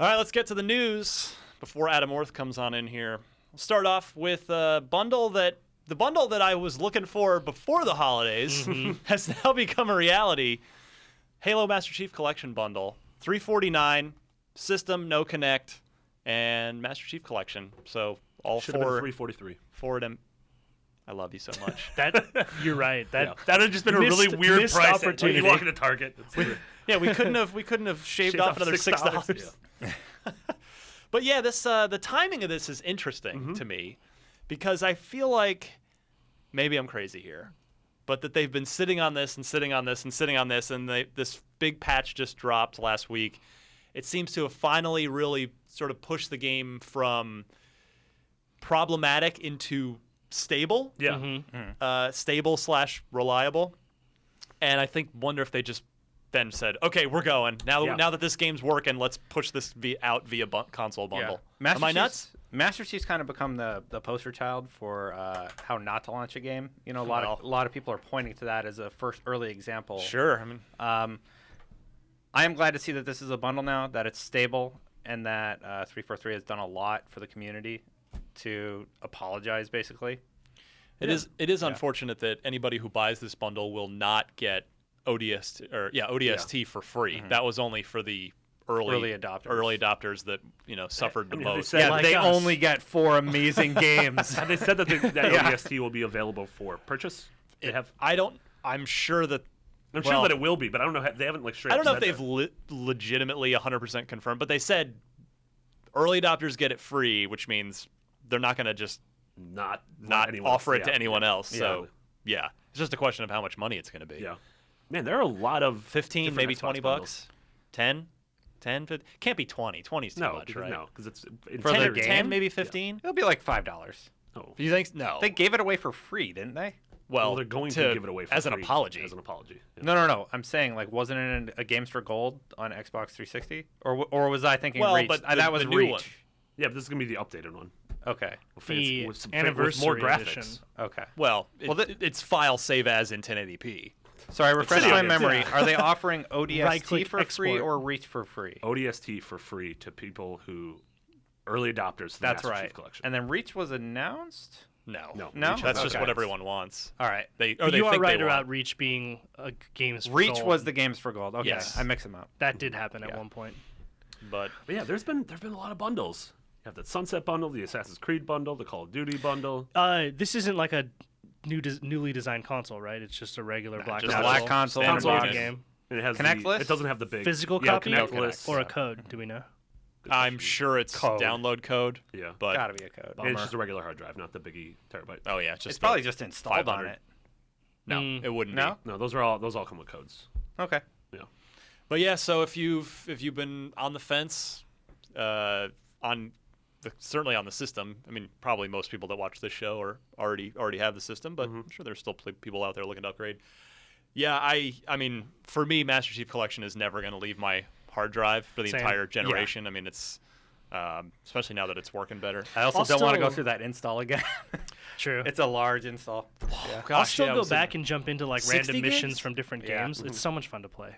All right, let's get to the news before Adam Orth comes on in here. We'll start off with the bundle that I was looking for before the holidays has now become a reality. Halo Master Chief Collection bundle, $349, system, no Connect, and Master Chief Collection. So all Should have been $343. Four of them. I love you so much. You're right. That would have just been a really weird price. Opportunity. You walk into Target. Yeah, we couldn't have shaved off another $6. Yeah. But yeah, this the timing of this is interesting to me because I feel like maybe I'm crazy here, but that they've been sitting on this and sitting on this and sitting on this, and this big patch just dropped last week. It seems to have finally really sort of pushed the game from problematic into stable. Yeah. Stable / reliable. And I wonder if they just then said, okay, we're going. Now that this game's working, let's push this out via console bundle. Yeah. Am I nuts? Master Chief's kind of become the poster child for how not to launch a game. You know, a lot of people are pointing to that as a first early example. Sure. I mean, I am glad to see that this is a bundle now, that it's stable, and that 343 has done a lot for the community to apologize, basically. It is unfortunate that anybody who buys this bundle will not get ODST for free. That was only for the early adopters that suffered the most. They only get 4 amazing games. Have they said that ODST will be available for purchase? I'm sure that. I'm sure that it will be, but I don't know. They haven't straight. I don't know if said they've legitimately 100% confirmed, but they said early adopters get it free, which means they're not going to just not offer it to anyone else. So yeah, it's just a question of how much money it's going to be. Yeah, man, there are a lot of 15, maybe $20, bundles. 10, 15? Can't be 20. 20 is too much, right? No, because it's for the game. 10, maybe 15. It'll be like $5. Oh, you think? No, they gave it away for free, didn't they? Well, they're going to give it away for as free, an apology. As an apology. Yeah. No. I'm saying, wasn't it a Games for Gold on Xbox 360, or was I thinking Reach? But that was the new Reach. one. Yeah, but this is gonna be the updated one. Okay. The anniversary more graphics. Edition. Okay. Well, it's file save as in 1080p. Sorry, refresh my memory. Yeah. Are they offering ODST Right-click for free export. or Reach for free? ODST for free to people who early adopters to the That's Master right. Chief Collection. And then Reach was announced? No. No? That's just Okay. what everyone wants. All right. They You are think right they about want. Reach being a Games for Reach Gold. was the Games for Gold. Okay. Yes. I mix them up. That did happen at one point. But yeah, there've been a lot of bundles. You have the Sunset bundle, the Assassin's Creed bundle, the Call of Duty bundle. This isn't like a newly designed console, right? It's just a regular black just console. black console and Standard box. game. And it has Connectless? It doesn't have the big Physical copy Connectless. or a code? Do we know? I'm sure it's Code. download code. Yeah. But Gotta be a code. And it's just a regular hard drive, not the biggie terabyte. oh yeah, it's just It's probably just installed on 500. it. No, it wouldn't No? be. No, those all come with codes. Okay. Yeah. But yeah, so if you've been on the fence, certainly on the system. I mean, probably most people that watch this show are already have the system, but I'm sure there's still people out there looking to upgrade. Yeah, I mean, for me, Master Chief Collection is never going to leave my hard drive for the Same. entire generation. I mean, it's especially now that it's working better. I also don't want to go through that install again. True. It's a large install. Oh, I'll gosh, still yeah, go was back and jump into 60 random missions gigs? from different Yeah. games. It's so much fun to play.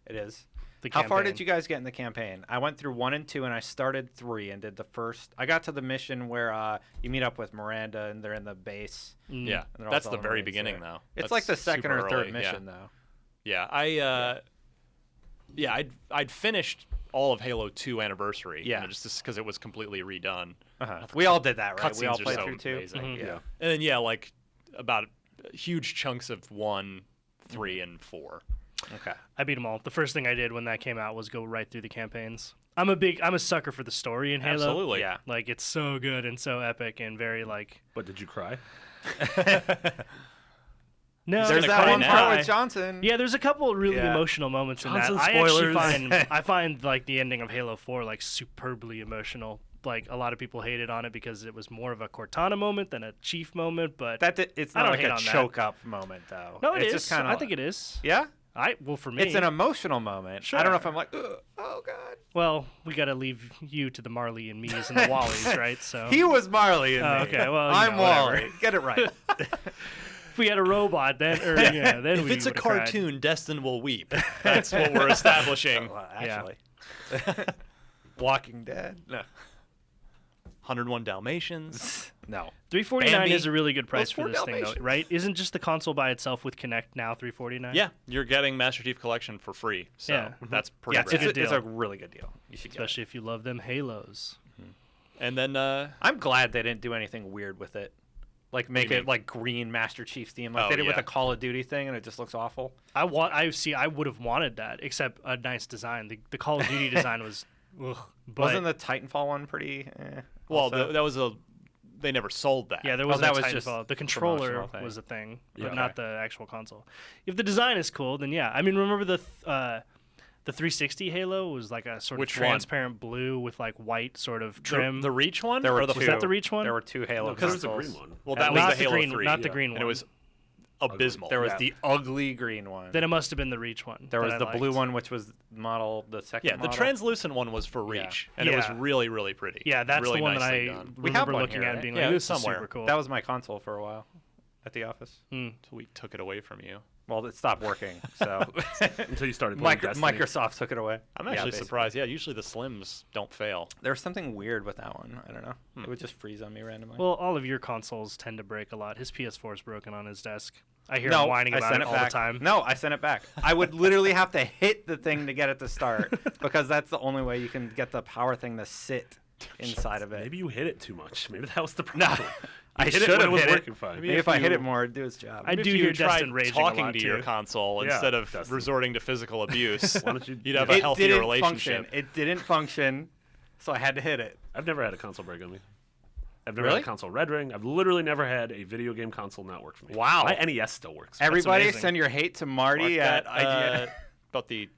It is. The How far campaign. did you guys get in the campaign? I went through 1 and 2, and I started 3 and did the first. I got to the mission where you meet up with Miranda, and they're in the base. Yeah, And they're that's all the very Marines beginning, there. though. It's That's like the second super or third early, mission, though. Yeah, I'd finished all of Halo 2 Anniversary. Yeah. Just because it was completely redone. We all did that, right? We all Cutscenes are played so through 2. amazing. Mhm. Yeah. And then about huge chunks of 1, 3, and 4. Okay. I beat them all. The first thing I did when that came out was go right through the campaigns. I'm a sucker for the story in Halo. Absolutely. Yeah. It's so good and so epic and very But did you cry? No, There's gonna that cry one now. part with Johnson. Yeah, there's a couple of really Yeah. emotional moments Johnson in that. spoilers. I find the ending of Halo 4 superbly emotional. A lot of people hated on it because it was more of a Cortana moment than a Chief moment, but It's I not don't like hate a on that. choke up moment, though. no, it's is. just kind of. I think it is. Yeah. For me, It's an emotional moment. I don't know if Sure. I'm like, ugh, oh god. well, we got to leave you to the Marley and me's and the Wallies, right? So He was Marley and me. okay, well, I'm whatever. Wally. Get it right. If we had a robot, then then If we it's a would've cried. cartoon, Destin will weep. That's what we're establishing. Well, actually. Walking Dead. No. 101 Dalmatians. No. $349 Bambi. is a really good price Those for four this thing, though, Dalmatians. right? Isn't just the console by itself with Kinect now $349? Yeah, you're getting Master Chief Collection for free. So Yeah. that's pretty Yeah, rad. a good it's a deal. really good deal. You should get it. Especially if you love them Halos. And then I'm glad they didn't do anything weird with it. Like make you it mean? like green Master Chief theme, like Oh, they did with yeah. the Call of Duty thing, and it just looks awful. I would have wanted that, except a nice design. The Call of Duty design was, ugh, but Wasn't the Titanfall one pretty? well, also? that was they never sold that. yeah, there was that no was just Titanfall. The controller promotional thing. was a thing, Yeah. but not the actual console. If the design is cool, then yeah. I mean, remember the 360 Halo was like a sort Which of one? transparent blue with like white sort of trim. The Reach one? There were or the two. Was that the Reach one? There were two Halo Because it's a consoles. green one. Well, that was not the Halo green, 3. not the yeah. green one. And it was abysmal. There was Yeah. the ugly green one. Then it must have been the Reach one. There that was I the blue liked. one, which was the second. Yeah, the model. translucent one was for Yeah. Reach, and it was Yeah. really, really pretty. Yeah, that's really the one that nicely I done. We have remember one looking here, at and right? being Yeah, like, it's this is somewhere. super cool. That was my console for a while at the office. Hmm. So we took it away from you. Well, it stopped working, so Until you started playing Destiny. Microsoft took it away. I'm Yeah, actually basically. surprised. Yeah, usually the Slims don't fail. There was something weird with that one. I don't know. It would just freeze on me randomly. Well, all of your consoles tend to break a lot. His PS4 is broken on his desk. I hear no, him whining I about sent it it all back. the time. No, I sent it back. I would literally have to hit the thing to get it to start because that's the only way you can get the power thing to sit inside of it. Maybe you hit it too much. Maybe that was the problem. I You hit should it when have it was hit it. working fine. Maybe if I hit it more, it'd do its job. I If do you hear tried Destin raging a talking lot, to your too. console Yeah, instead of Destin. resorting to physical abuse, Why don't you? you'd have a It healthier didn't relationship. function. It didn't function, so I had to hit it. I've never had a console break on me. I've never Really? had a console red ring. I've literally never had a video game console not work for me. Wow. My NES still works. Everybody amazing. send your hate to Marty Mark at that, about the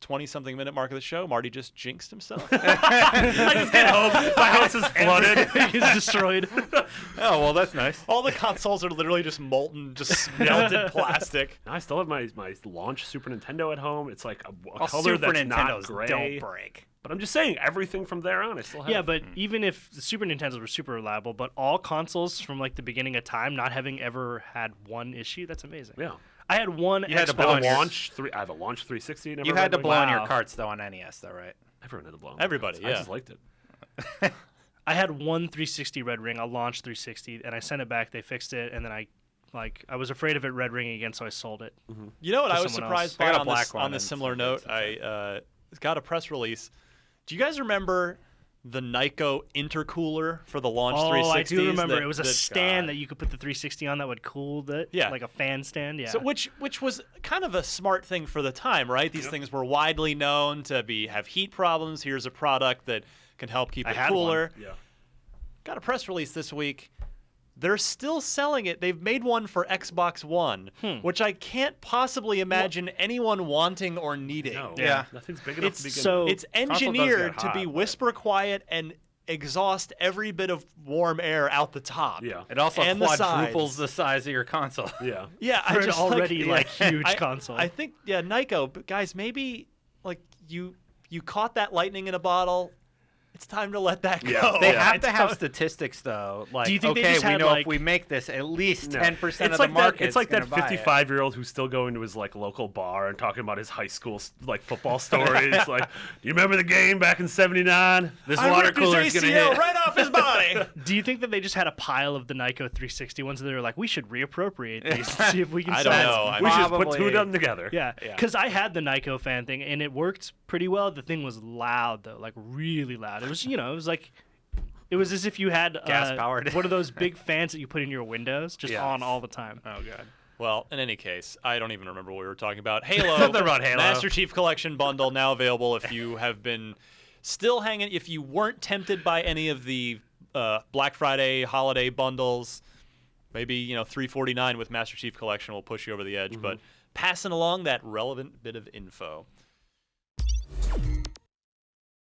20-something minute mark of the show. Marty just jinxed himself. I just get home. My house is flooded. He's destroyed. Oh, well, that's nice. All the consoles are literally just molten, just melted plastic. I still have my launch Super Nintendo at home. It's like a Well, color Super that's not Nintendos gray. don't break. But I'm just saying, everything from there on, I still have. Yeah, but even if the Super Nintendos were super reliable, but all consoles from like the beginning of time not having ever had one issue, that's amazing. Yeah. I had one You had to Xbox. blow on your- I have a launch 360. Never You had to read blow on your Wow. carts, though, on NES, though, right? Everyone had to blow on Everybody, cards. I yeah. just liked it. I had one 360 red ring, a launch 360, and I sent it back. They fixed it, and then I was afraid of it red ringing again, so I sold it. You know what To I was someone surprised else. I by got a on black this, one on this and similar some note? reds I got a press release. Do you guys remember the Nyko intercooler for the Launch Oh, 360s? I do remember. It was a that- stand that you could put the 360 on that would cool it. Yeah. Like a fan stand. Yeah. So which was kind of a smart thing for the time, right? These things were widely known to have heat problems. Here's a product that can help keep I it had cooler. Yeah. Got a press release this week. They're still selling it. They've made one for Xbox One, which I can't possibly imagine anyone wanting or needing. No. Yeah. Nothing's big enough It's to begin so- with. It's Console does engineered get to be hot, but- whisper quiet and exhaust every bit of warm air out the top. Yeah. It also And the quadruples sides. the size of your console. Yeah. Yeah, For I an just already like huge console. I think Nyko, but guys, maybe like you caught that lightning in a bottle. It's time to let that go. Yeah. They Yeah. have to have statistics, though. Like, Do you think they okay, just we had, know like- if we make this, at least No. 10% It's of the like market. It's like that 55-year-old who's still going to his like local bar and talking about his high school like football stories. Like, do you remember the game back in '79? This I water ripped his cooler is gonna ACL hit. right off his body. Do you think that they just had a pile of the Nyko 360 ones that they were like, we should reappropriate these to see if we can I sell don't them? know. I We should just put two Probably. of them together. Yeah, Yeah. because I had the Nyko fan thing, and it worked pretty well. The thing was loud, though, like really loud. It was, it was like, it was as if you had Gas-powered. one of those big fans that you put in your windows, just Yes. on all the time. Oh, God. Well, in any case, I don't even remember what we were talking about. Halo, Something about Halo. Master Chief Collection bundle now available if you have been still hanging. If you weren't tempted by any of the Black Friday holiday bundles, maybe $349 with Master Chief Collection will push you over the edge. But passing along that relevant bit of info.